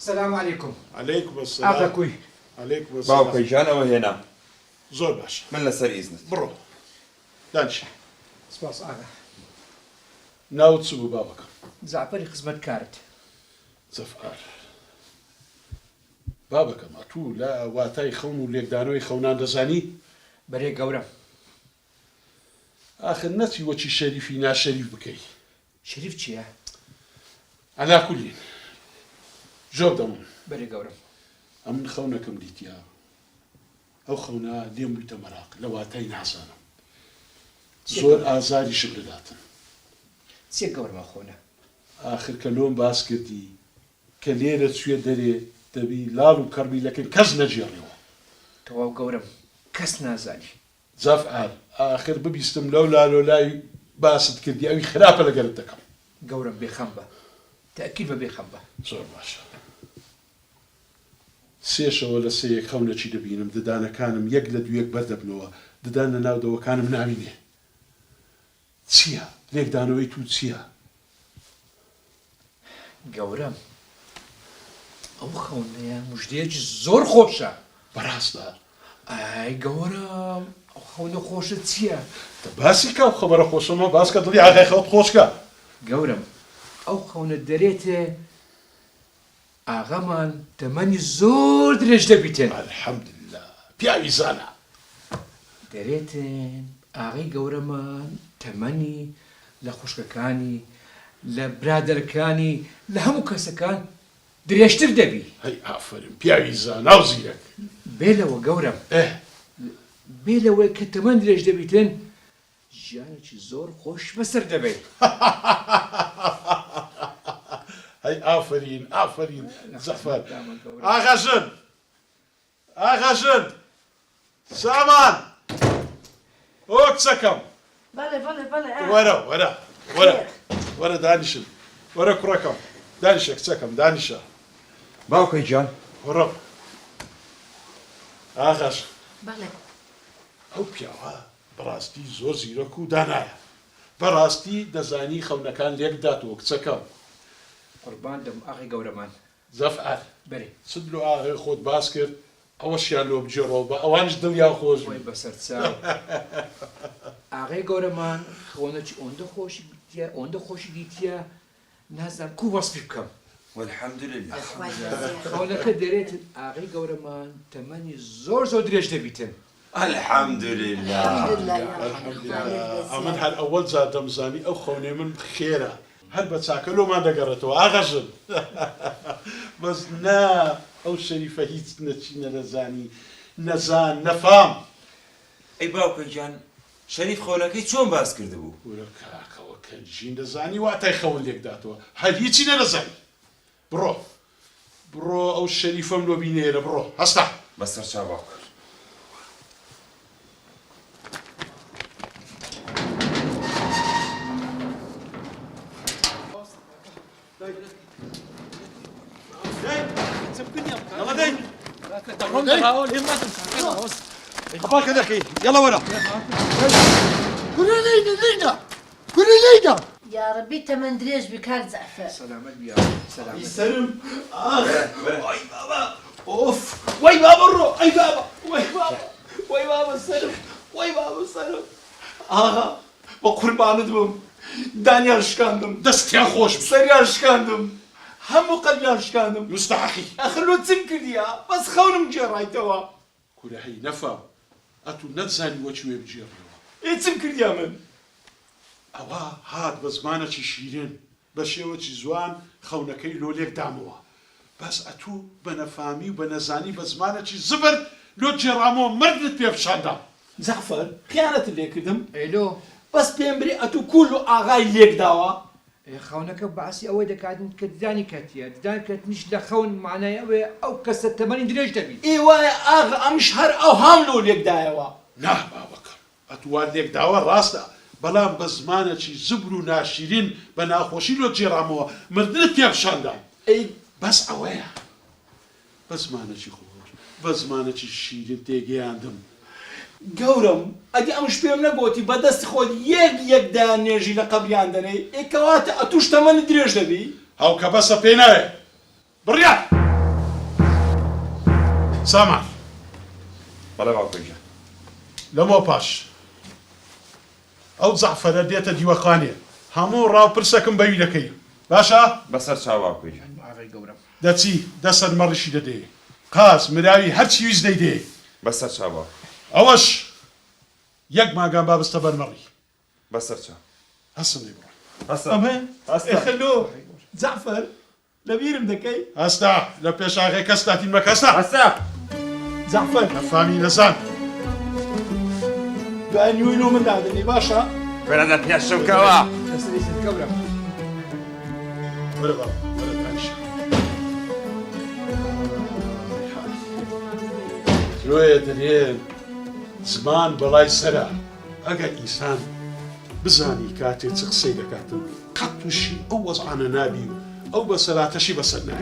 السلام عليكم. عليكم السلام. ئاکەکوی عليكم السلام. باوکەی ژیانەوە هێنا زۆر باش. من لەسەر ئیزنت بڕۆ. دانیش. سپاس ئاغا. ناوت چ بوو بابەکەم؟ زعفەری خزمەتکارت. زەفعار. بابەکەم ئەتوو لە واتای خەون و لێکدانەوەی خەونان دەزانی؟ بەرێ گەورە. ئاخر نەچی وەچی شەریفی ناشەریف بکەی. شەریف چییە؟ ئەلا کولین. جۆب دەمون. بەرێ گەورە. ئەمن خەونەکەم دیتیا. ئەو خەونە لێم بوویتە مەراق لە واتای نازانم. زۆر ئازاری شبرداتن. چێ گەورەمە خۆنە؟ آخر کە لۆم باس کردی کە لێرە چوێ دەرێ دەبی لاڵ و کەڕبیلەکەن کەس نەجێڕیەوە. تەواو گەورم کەس نازانی. زەفعار آخر ببیستم لەو لالۆلای باست کردی ئەوی خراپە لەگەرت دەکەم. گەورم بێخەم بە. تەئکید بە بێخەم بە. زۆر باشە. سێشەوە لە سەیەک خەونەچی دەبینم ددانەکانم یەک لە دوویەک بەردەبنەوە ددان لە ناودەوەکانم ناوینێ. چییە؟ لێکدانەوەی تو چییە؟ گەورم ئەو خەونەیە موژدەیەکی زۆر خۆشە. بەڕاستە. ئای گەورم ئەو خەونە خۆشە چییە؟ باسی کە ئەو خەبەرە خۆشەمە باس کە دڵی ئاغای خەڵک خۆشکە. گەورم ئەو خەونە دەرێتێ ئاغامان تەمەنی زۆر درێژ دەبیتێن. الحەمدلله پیاوی زانە. دەرێتن ئاغای گەورەمان تەمەنی لە خوشکەکانی لە برادەرەکانی لە هەموو کەسەکان درێژتر دەبی. هەی ئافرین پیاوی زانا و زیرەک. بێلەوە گەورم بێلەوەی کە تەمەن درێژ دەبیتن ژیانێکی زۆر خۆش بەسەر دەبێت. هەی ئافرین ئافرین زەفەر. ئاغاژن ئاغاژن سامان ئۆ کچەکەم وەرە وەرە وەرە وەرە دانیشن وەرە کوڕەکەم دانیشە کچەکەم دانیشە. باوکەی گیان وەرە ئاغاش بەڵێ ئەو پیاوە بەڕاستی زۆر زیرەک و دانایە. بەڕاستی دەزانی خەونەکان لێک داتەوە کچەکەم. قوربان دەم ئاغای گەورەمان. زەفعار بەرێ چ لۆ ئاغای خۆت باس کرد ئەوەشیان لۆ بجێڕەوە بە ئەوانش دڵیان خۆش خۆی بووی. بەسەر چاو. ئاغای گەورەمان خەونەکی ئۆندە خۆشی دیتیە نازانم کو وەسفی بکەم. والحەمدولله خەونەکە دەرێت ئاغای گەورەمان تەمەنی زۆر زۆر درێژ دەبیتن. الحەمدولله ئەمن هەر ئەوەل جار دەمزانی ئەو خەونێ من خێرە هەر بە چاکەلۆمان دەگەڕێتەوە ئاغاژن. بەس نا ئەو شەریفە هیچ نەچی نەدەزانی نەزان نەفام. ئەی باوکەی گیان شەریف خەونەکەی چۆن باس کرده بوو؟ وەرە کاکەوە کە ژین دەزانی واتای خەون لێک داتەوە هەر هیچی نەدەزانی. بڕۆ بڕۆ ئەو شەریفەم لۆ بینێرە بڕۆ هەستا بەسەر چاو باوکە. خبالك ذاك يلا ورا كل ليلة يا ربي تمن دريج بكار زعفر. سلامت بیا سلامت. سلم وای بابا اوف وای بابا رو ای بابا وای بابا سلم وای بابا سلم آقا با قربانت بوم دانیال شکاندم دەستیان خۆش سریال شکاندم همو قلبیال شکاندم مستحقی اخلو تم کردیا بس خونم جێڕایتەوە کورەهەی نەفام ئەتوو نەتزانی وەچوێ بجێڕەوە. تم کردیا من ئەوە هات بە زمانێکی شیرین بە شێوەکی جوان خەونەکەی لۆ لێک دامەوە. بەس ئەتوو بە نەفامی و بە نەزانی بە زمانێکی زبر لۆ جێڕامەوە مردت پێ بشاندا. زەفەر خیانەت لێ کردم ئەیلۆ بەس پێم بری ئەتوو کول و ئاغای لێک داوە. خەونەکە باسی ئەوەی دەکاتن کە ددانی کەتیە ددان کەتنیش لە خەون معنای ئەوەیە ئەو کەسە تەمەنی درێژ دەبی. ئی وایە ئاغا ئەمش هەر ئەو هام لۆ لێک دایەوە. نا باوەکەم ئەتووان لێک داوە ڕاستە بەڵام بە زمانێکی زبر و ناشیرین بە ناخۆشی لۆ جێڕامەوە مردت پێ بشاندا. ئەی بەس ئەوەیە بە زمانێکی خۆش بە زمانێکی شیرین تێگەیاندم. گەورم ئەدی ئەمش پێم نەگوتی بەدەستی خۆت یەک دایان نێژی لە قەبریان دەنێ ئێکەواتە ئەتوش تەمەنی درێژ دەبی هاو کە بەسە پێ نایە بڕیا سامع بەڵێ باوکەجان لەمەوە پاش ئەو جەعفەرە دێتە دیوەخانێ هەموو ڕاوپرسەکەم بەوی دەکەی باشە بەسەر چاو باوکەجان ئاغای گەورم دەچی دەسەر مەڕشی دەدێ قاس مراوی هەرچی ویست دەیدێ بەسەر چاو باوک ئەوەش یەک ماگان بابستە بەرمەڕی بەسەر چاو هەستم لێ بڕۆ ئەمە خەلۆ جعفەر لەبیرم دەکەی هەستا لە پێشاغی کەستاتین مەکەستا هەستا جعفەر نەفامی نەزان دوای نیوەی من دادنی باشە بەرەدە پێشەوکەوە دەسەریست گەورم وەرە باڵ وەرە دانیش درۆیە دەرێن زمان بەڵای سەرە ئەگەر ئینسان بزانی کاتێ چ قسەی دەکاتن قەت تووشی ئەو وەزعانە نابی و ئەو بەسەراتەشی بەسەر نایە